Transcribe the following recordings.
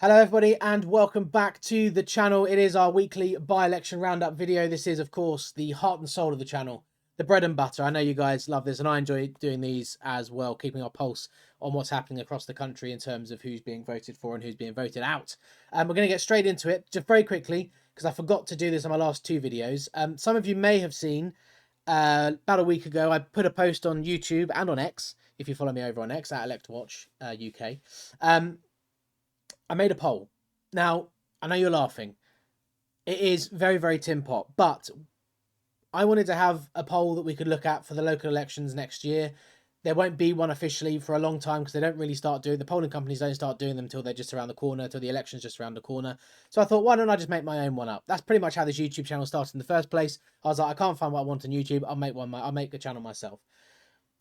Hello everybody and welcome back to the channel. It is our weekly by-election roundup video. This is of course the heart and soul of the channel, the bread and butter. I know you guys love this and I enjoy doing these as well, keeping our pulse on what's happening across the country in terms of who's being voted for and who's being voted out. We're going to get straight into it just very quickly because I forgot to do this on my last two videos. Some of you may have seen about a week ago I put a post on YouTube and on X, if you follow me over on X, at ElectWatch UK. I made a poll. Now, I know you're laughing. It is very, very tin pot, but I wanted to have a poll that we could look at for the local elections next year. There won't be one officially for a long time because they don't really start doing, the polling companies don't start doing them until they're just around the corner, until the election's just around the corner. So I thought, why don't I just make my own one up? That's pretty much how this YouTube channel started in the first place. I was like, I can't find what I want on YouTube. I'll make a channel myself.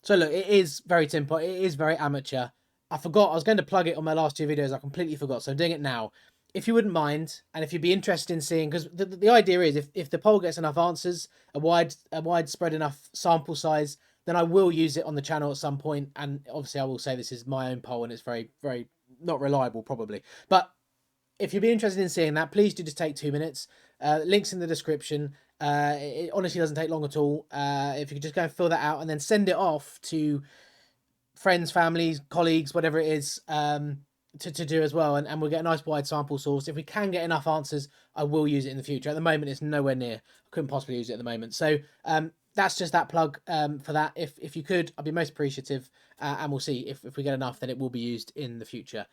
So look, it is very tin pot. It is very amateur. I forgot, I was going to plug it on my last two videos. I completely forgot, so I'm doing it now. If you wouldn't mind, and if you'd be interested in seeing, because the idea is if the poll gets enough answers, a widespread enough sample size, then I will use it on the channel at some point. And obviously I will say this is my own poll and it's very, very not reliable probably. But if you'd be interested in seeing that, please do just take 2 minutes. Links in the description. It honestly doesn't take long at all. If you could just go and fill that out and then send it off to friends, families, colleagues, whatever it is, to do as well, and we'll get a nice wide sample source. If we can get enough answers, I will use it in the future. At the moment, it's nowhere near. I couldn't possibly use it at the moment. So that's just that plug for that. If you could, I'd be most appreciative, and we'll see if we get enough, then it will be used in the future.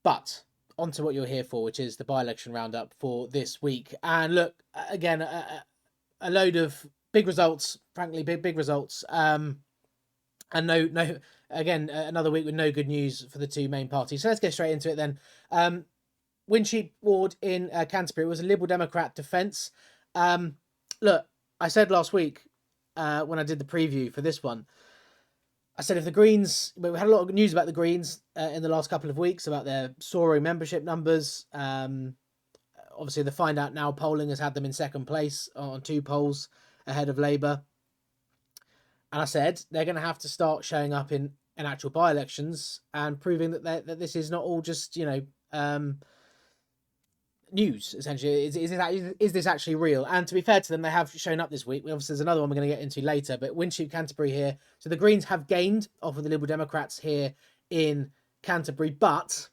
But on to what you're here for, which is the by-election roundup for this week. And look, again, a load of big results, frankly, big results. And no, again, another week with no good news for the two main parties. So let's get straight into it then. Windsheep ward in Canterbury was a Liberal Democrat defence. Look, I said last week when I did the preview for this one, I said if the Greens, we had a lot of news about the Greens in the last couple of weeks about their soaring membership numbers. Obviously, the Find Out Now polling has had them in second place on 2 polls ahead of Labour. And I said they're going to have to start showing up in actual by-elections and proving that this is not all just, news, essentially. Is this actually real? And to be fair to them, they have shown up this week. Obviously, there's another one we're going to get into later, but Windsheep, Canterbury here. So the Greens have gained off of the Liberal Democrats here in Canterbury, but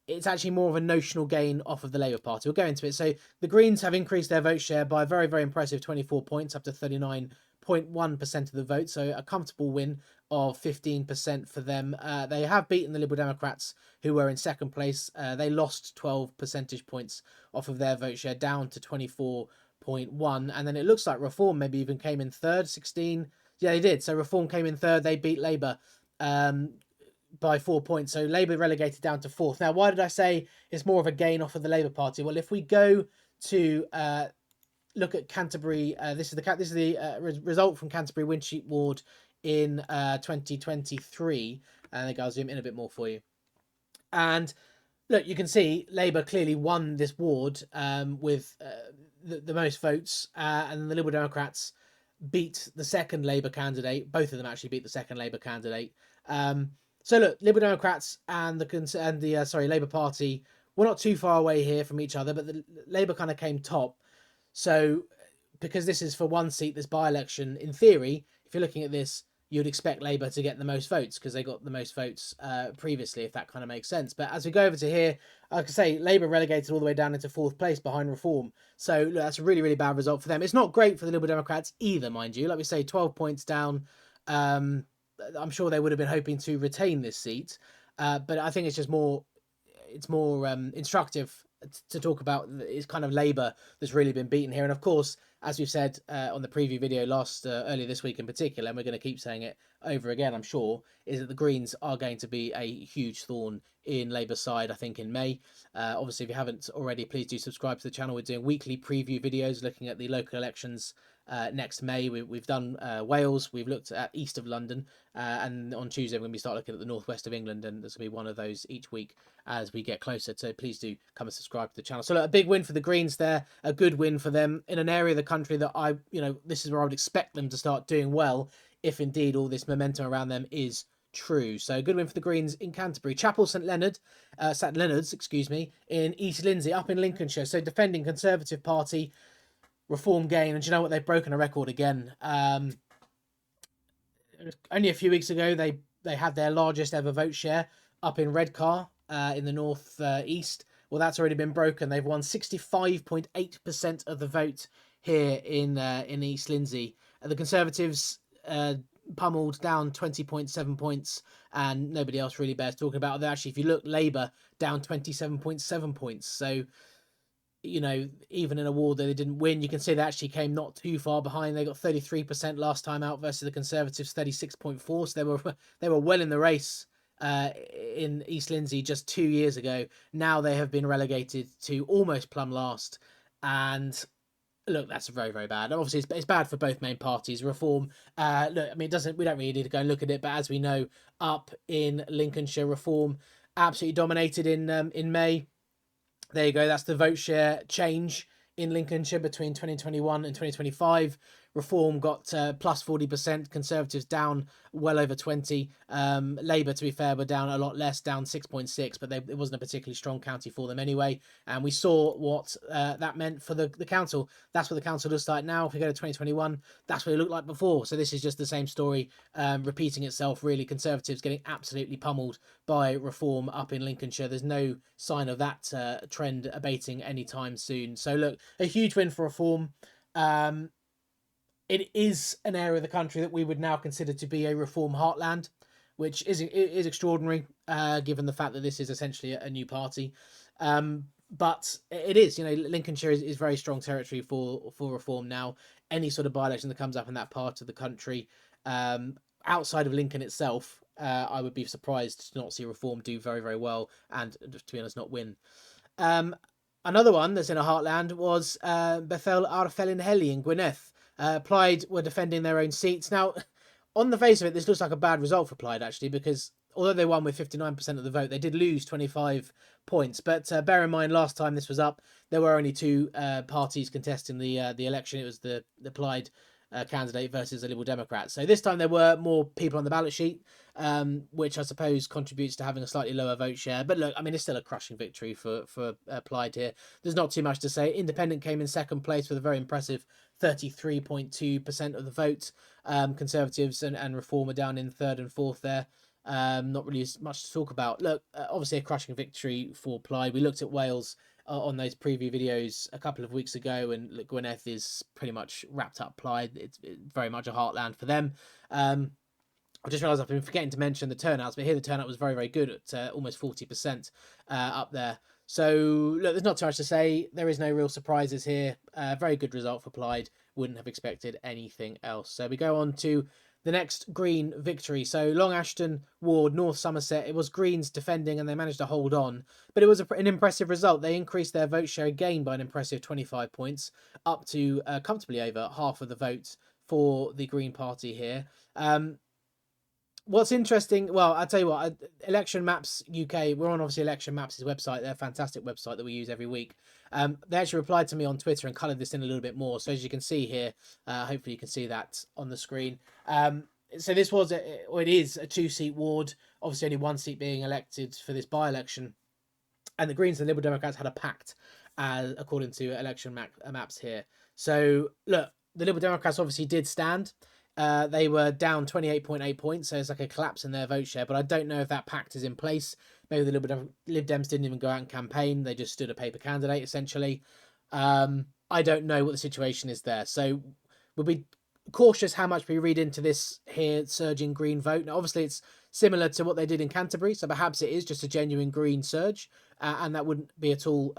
it's actually more of a notional gain off of the Labour Party. We'll go into it. So the Greens have increased their vote share by a very, very impressive 24 points, up to 39.1% of the vote. So a comfortable win of 15% for them. They have beaten the Liberal Democrats, who were in second place. They lost 12 percentage points off of their vote share, down to 24.1. And then it looks like Reform maybe even came in third, 16. Yeah, they did. So Reform came in third. They beat Labour by 4 points. So Labour relegated down to fourth. Now, why did I say it's more of a gain off of the Labour Party? Well, if we go to look at Canterbury, this is the result from Canterbury Windsheep ward in 2023. And I'll zoom in a bit more for you. And look, you can see Labour clearly won this ward with the most votes, and the Liberal Democrats beat the second Labour candidate. Both of them actually beat the second Labour candidate. So look, Liberal Democrats and the Labour Party were not too far away here from each other, but the Labour kind of came top. So because this is for one seat, this by-election, in theory, if you're looking at this, you'd expect Labour to get the most votes because they got the most votes previously, if that kind of makes sense. But as we go over to here, like I say, Labour relegated all the way down into fourth place behind Reform. So look, that's a really, really bad result for them. It's not great for the Liberal Democrats either, mind you. Like we say, 12 points down. I'm sure they would have been hoping to retain this seat. But I think it's just more instructive to talk about. It's kind of Labour that's really been beaten here. And of course, as we've said on the preview video earlier this week in particular, and we're going to keep saying it over again, I'm sure, is that the Greens are going to be a huge thorn in Labour's side, I think, in May. Obviously, if you haven't already, please do subscribe to the channel. We're doing weekly preview videos looking at the local elections next May. We've done Wales, we've looked at east of London, and on Tuesday we're going to start looking at the northwest of England, and there's going to be one of those each week as we get closer. So please do come and subscribe to the channel. So look, a big win for the Greens there, a good win for them in an area of the country that this is where I would expect them to start doing well, if indeed all this momentum around them is true. So good win for the Greens in Canterbury. Chapel St Leonard's, excuse me, in East Lindsey, up in Lincolnshire. So defending Conservative Party Reform gain, and do you know what? They've broken a record again. Only a few weeks ago, they had their largest ever vote share up in Redcar in the north east. Well, that's already been broken. They've won 65.8% of the vote here in East Lindsey. The Conservatives pummeled down 20.7 points, and nobody else really bears talking about. Although actually, if you look, Labour down 27.7 points. So, you know, even in a war that they didn't win, you can see they actually came not too far behind. They got 33% last time out versus the Conservatives 36.4. So they were well in the race in East Lindsey just 2 years ago. Now they have been relegated to almost plumb last, and look, that's very, very bad. Obviously, it's bad for both main parties. Reform, look, I mean, we don't really need to go and look at it, but as we know, up in Lincolnshire, Reform absolutely dominated in May. There you go. That's the vote share change in Lincolnshire between 2021 and 2025. Reform got plus 40%. Conservatives down well over 20. Labour, to be fair, were down a lot less, down 6.6, but it wasn't a particularly strong county for them anyway. And we saw what that meant for the council. That's what the council looks like now. If we go to 2021, that's what it looked like before. So this is just the same story repeating itself, really. Conservatives getting absolutely pummeled by Reform up in Lincolnshire. There's no sign of that trend abating anytime soon. So look, a huge win for Reform. It is an area of the country that we would now consider to be a Reform heartland, which is extraordinary, given the fact that this is essentially a new party. But it is, you know, Lincolnshire is very strong territory for Reform now. Any sort of by-election that comes up in that part of the country, outside of Lincoln itself, I would be surprised to not see Reform do very, very well, and to be honest, not win. Another one that's in a heartland was Bethel Arfelin Heli in Gwynedd. Plaid were defending their own seats. Now, on the face of it, this looks like a bad result for Plaid, actually, because although they won with 59% of the vote, they did lose 25 points. But bear in mind, last time this was up, there were only two parties contesting the election. It was the Plaid candidate versus a Liberal Democrat. So this time there were more people on the ballot sheet, which I suppose contributes to having a slightly lower vote share. But look, I mean, it's still a crushing victory for Plaid here. There's not too much to say. Independent came in second place with a very impressive 33.2% of the vote. Conservatives and Reform are down in third and fourth there. Not really much to talk about. Look, obviously a crushing victory for Plaid. We looked at Wales on those preview videos a couple of weeks ago, and look, Gwynedd is pretty much wrapped up Plaid. It's very much a heartland for them. I just realised I've been forgetting to mention the turnouts, but here the turnout was very, very good at almost 40% up there. So, look, there's not too much to say. There is no real surprises here. Very good result for Plaid. Wouldn't have expected anything else. So we go on to the next Green victory. So Long Ashton Ward, North Somerset. It was Greens defending and they managed to hold on. But it was an impressive result. They increased their vote share again by an impressive 25 points, up to comfortably over half of the votes for the Green Party here. What's interesting, well, I'll tell you what, Election Maps UK, we're on obviously Election Maps' website, their fantastic website that we use every week. They actually replied to me on Twitter and coloured this in a little bit more. So as you can see here, hopefully you can see that on the screen. So this was, it is a 2-seat ward, obviously only 1 seat being elected for this by-election. And the Greens and the Liberal Democrats had a pact, according to Election Maps here. So look, the Liberal Democrats obviously did stand. They were down 28.8 points, so it's like a collapse in their vote share. But I don't know if that pact is in place. Maybe the Lib Dems didn't even go out and campaign. They just stood a paper candidate, essentially. I don't know what the situation is there. So we'll be cautious how much we read into this here surging Green vote. Now, obviously, it's similar to what they did in Canterbury. So perhaps it is just a genuine Green surge. And that wouldn't be at all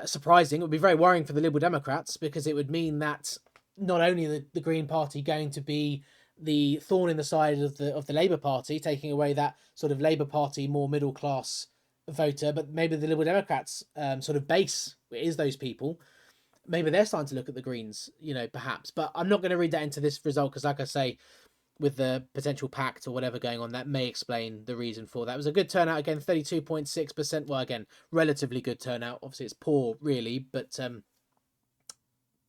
surprising. It would be very worrying for the Liberal Democrats, because it would mean that not only the Green Party going to be the thorn in the side of the Labour Party, taking away that sort of Labour Party more middle class voter, but maybe the Liberal Democrats sort of base is those people. Maybe they're starting to look at the Greens, you know, perhaps. But I'm not going to read that into this result, because like I say, with the potential pact or whatever going on, that may explain the reason for that. It was a good turnout again, 32.6%. Well, again, relatively good turnout. Obviously, it's poor, really, but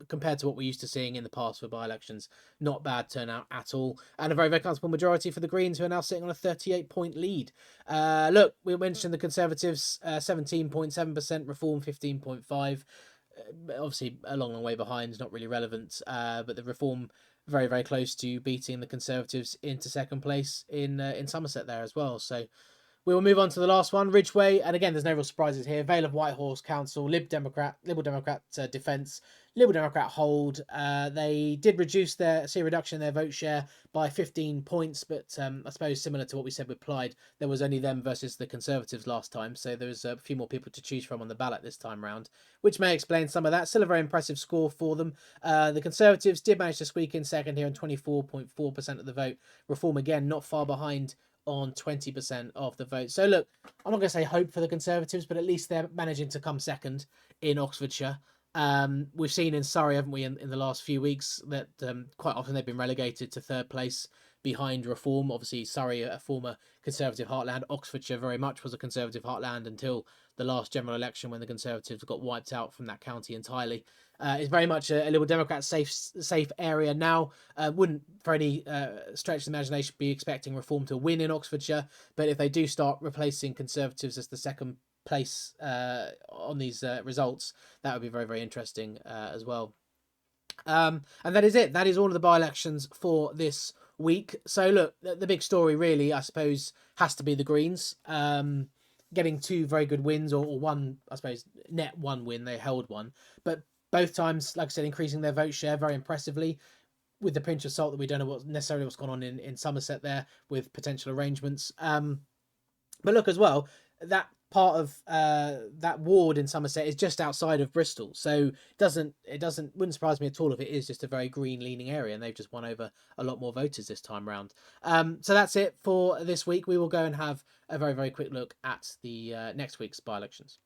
compared to what we're used to seeing in the past for by-elections, not bad turnout at all. And a very, very comfortable majority for the Greens, who are now sitting on a 38-point lead. Look, we mentioned the Conservatives, 17.7%, Reform 15.5%. Obviously, a long, long way behind, not really relevant. But the Reform very, very close to beating the Conservatives into second place in Somerset there as well. So we will move on to the last one, Ridgeway, and again, there's no real surprises here. Vale of Whitehorse Council, Liberal Democrat Defence, Liberal Democrat hold. They did see a reduction in their vote share by 15 points, but I suppose similar to what we said with Plaid, there was only them versus the Conservatives last time, so there was a few more people to choose from on the ballot this time round, which may explain some of that. Still a very impressive score for them. The Conservatives did manage to squeak in second here on 24.4% of the vote. Reform again not far behind on 20% of the vote. So look, I'm not going to say hope for the Conservatives, but at least they're managing to come second in Oxfordshire. We've seen in Surrey, haven't we, in the last few weeks, that quite often they've been relegated to third place behind Reform. Obviously, Surrey, a former Conservative heartland. Oxfordshire very much was a Conservative heartland until the last general election, when the Conservatives got wiped out from that county entirely. It's very much a Liberal Democrat safe area now. Wouldn't, for any stretch of the imagination, be expecting Reform to win in Oxfordshire. But if they do start replacing Conservatives as the second place on these results, that would be very, very interesting as well. And that is it. That is all of the by-elections for this week. So look, the big story really, I suppose, has to be the Greens. Getting two very good wins, or one, I suppose, net one win. They held one. But both times, like I said, increasing their vote share very impressively, with the pinch of salt that we don't know what's gone on in Somerset there with potential arrangements. But look as well, that part of that ward in Somerset is just outside of Bristol, so wouldn't surprise me at all if it is just a very green leaning area, and they've just won over a lot more voters this time round. So that's it for this week. We will go and have a very, very quick look at the next week's by-elections.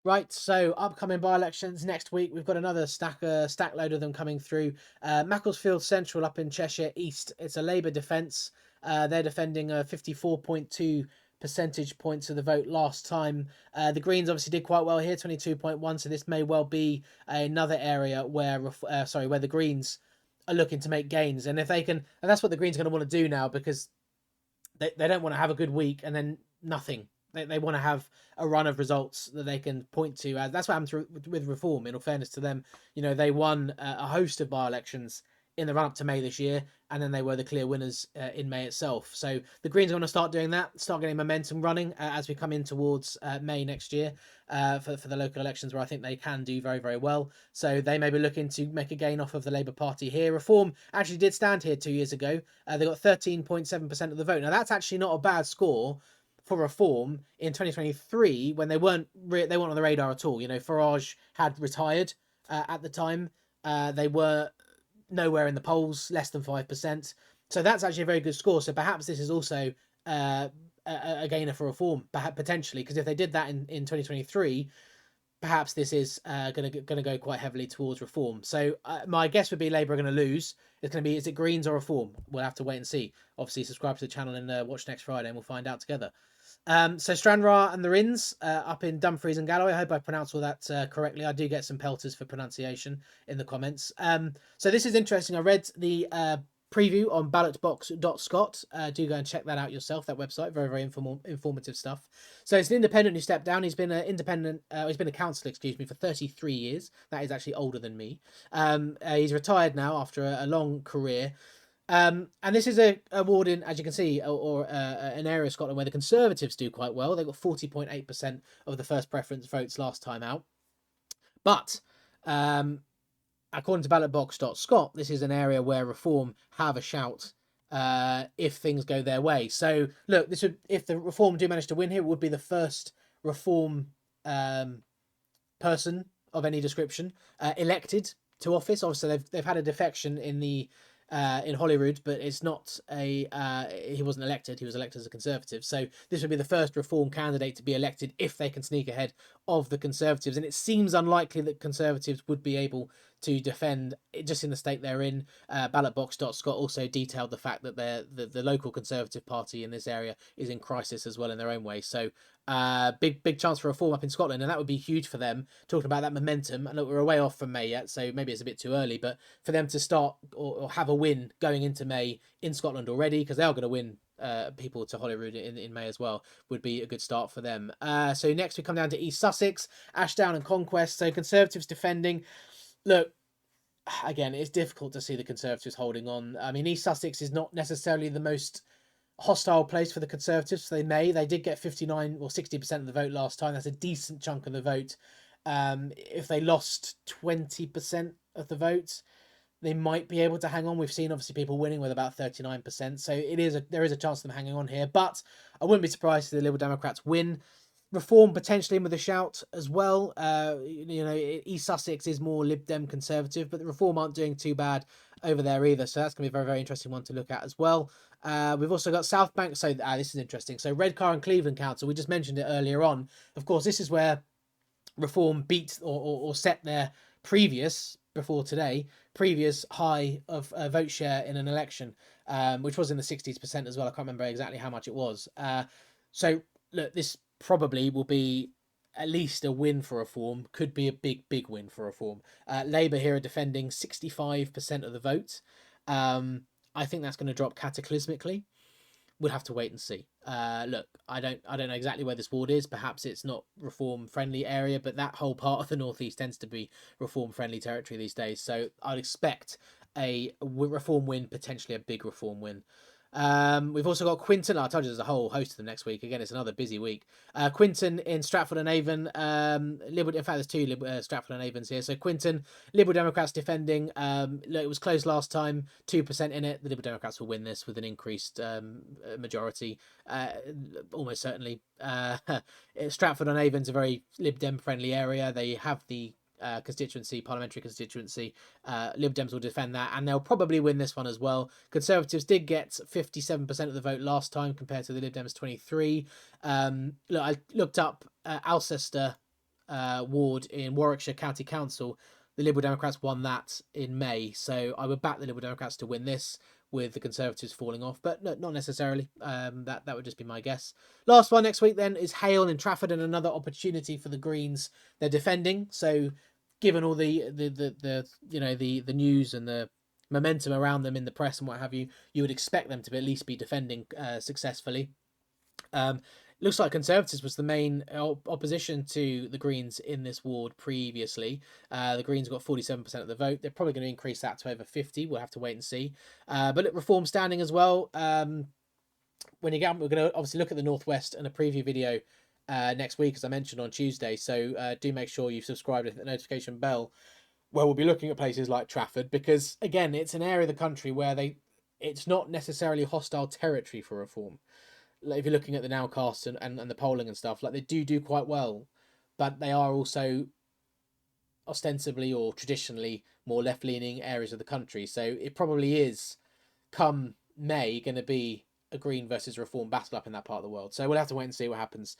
Right, so upcoming by-elections next week. We've got another stack load of them coming through. Macclesfield Central up in Cheshire East. It's a Labour defence. They're defending 54.2 percentage points of the vote last time. The Greens obviously did quite well here, 22.1. So this may well be another area where the Greens are looking to make gains, and if they can, and that's what the Greens are going to want to do now, because they don't want to have a good week and then nothing. They want to have a run of results that they can point to. That's what happened with Reform. In all fairness to them, they won a host of by-elections in the run-up to May this year, and then they were the clear winners in May itself. So the Greens are going to start doing that, start getting momentum running as we come in towards May next year for the local elections, where I think they can do very, very well. So they may be looking to make a gain off of the Labour Party here. Reform actually did stand here 2 years ago. They got 13.7% of the vote. Now, that's actually not a bad score for Reform in 2023, when they weren't on the radar at all. Farage had retired at the time. They were nowhere in the polls, less than 5%. So that's actually a very good score. So perhaps this is also a gainer for Reform, potentially, because if they did that in 2023, perhaps this is going to go quite heavily towards Reform. So my guess would be Labour are going to lose. It's going to be, is it Greens or Reform? We'll have to wait and see. Obviously, subscribe to the channel and watch next Friday, and we'll find out together. So Stranraer and the Rins up in Dumfries and Galloway. I hope I pronounced all that correctly. I do get some pelters for pronunciation in the comments. So this is interesting. I read the preview on ballotbox.scot. Do go and check that out yourself. That website, very, very informative stuff. So it's an independent who stepped down. He's been he's been a councillor, for 33 years. That is actually older than me. He's retired now after a long career. And this is a ward in, as you can see, or an area of Scotland where the Conservatives do quite well. They got 40.8% of the first preference votes last time out. But according to ballotbox.scot, this is an area where Reform have a shout if things go their way. So look, if the Reform do manage to win here, it would be the first Reform person of any description elected to office. Obviously, they've had a defection in Holyrood, but it's not he wasn't elected. He was elected as a Conservative. So this would be the first Reform candidate to be elected if they can sneak ahead of the Conservatives. And it seems unlikely that Conservatives would be able to defend it just in the state they're in. Ballotbox.scot also detailed the fact that the local Conservative Party in this area is in crisis as well in their own way. So Big chance for reform up in Scotland, and that would be huge for them. Talking about that momentum, and look, we're a way off from May yet, so maybe it's a bit too early. But for them to start or have a win going into May in Scotland already, because they are going to win people to Holyrood in May as well, would be a good start for them. So next we come down to East Sussex, Ashdown and Conquest. So Conservatives defending. Look, again, it's difficult to see the Conservatives holding on. I mean, East Sussex is not necessarily the most hostile place for the Conservatives. They did get 59 or 60% of the vote last time. That's a decent chunk of the vote. If they lost 20% of the vote, they might be able to hang on. We've seen obviously people winning with about 39%, so there is a chance of them hanging on here. But I wouldn't be surprised if the Liberal Democrats win. Reform potentially in with a shout as well. East Sussex is more Lib Dem Conservative, but the Reform aren't doing too bad over there either. So that's going to be a very, very interesting one to look at as well. We've also got South Bank. So this is interesting. So Redcar and Cleveland Council, we just mentioned it earlier on. Of course, this is where Reform beat or set their previous high of vote share in an election, which was in the 60% as well. I can't remember exactly how much it was. So look, this probably will be at least a win for Reform. Could be a big win for Reform. Labour here are defending 65% of the vote. I think that's going to drop cataclysmically. We'll have to wait and see. Look, I don't know exactly where this ward is. Perhaps it's not Reform friendly area, but that whole part of the northeast tends to be Reform friendly territory these days. So I'd expect a Reform win, potentially a big Reform win. We've also got Quinton. I told you there's a whole host of them next week. Again, it's another busy week. Quinton in Stratford and Avon. In fact, there's two Stratford and Avons here. So Quinton, Liberal Democrats defending. Look, it was close last time, 2% in it. The Liberal Democrats will win this with an increased majority, almost certainly. Stratford on Avon's a very Lib Dem friendly area. They have the parliamentary constituency. Lib Dems will defend that, and they'll probably win this one as well. Conservatives did get 57% of the vote last time compared to the Lib Dems 23. Look, I looked up Alcester ward in Warwickshire County Council. The Liberal Democrats won that in May, so I would back the Liberal Democrats to win this, with the Conservatives falling off, but no, not necessarily. That would just be my guess. Last one next week then is Hale in Trafford, and another opportunity for the Greens. They're defending, so given all the news and the momentum around them in the press and what have you, you would expect them to at least be defending successfully. Looks like Conservatives was the main opposition to the Greens in this ward previously. The Greens got 47% of the vote. They're probably going to increase that to over 50. We'll have to wait and see. But look, Reform standing as well. We're going to obviously look at the Northwest and a preview video next week, as I mentioned, on Tuesday. So do make sure you've subscribed with the notification bell, where we'll be looking at places like Trafford, because again, it's an area of the country where it's not necessarily hostile territory for Reform. Like if you're looking at the nowcast and the polling and stuff, like they do quite well, but they are also ostensibly or traditionally more left-leaning areas of the country. So it probably is, come May, going to be a Green versus Reform battle up in that part of the world. So we'll have to wait and see what happens.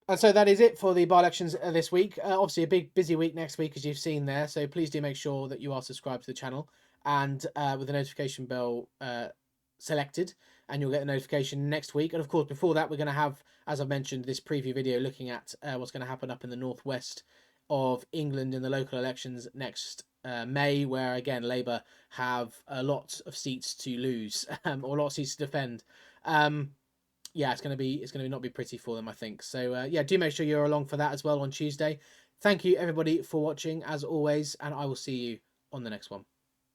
And so that is it for the by-elections this week. Obviously a big busy week next week, as you've seen there. So please do make sure that you are subscribed to the channel and with the notification bell selected, and you'll get a notification next week. And of course, before that, we're going to have, as I've mentioned, this preview video looking at what's going to happen up in the northwest of England in the local elections next May, where again Labour have a lot of seats to lose or a lot of seats to defend. Yeah, it's going to not be pretty for them, I think. So yeah, do make sure you're along for that as well on Tuesday. Thank you everybody for watching as always, and I will see you on the next one.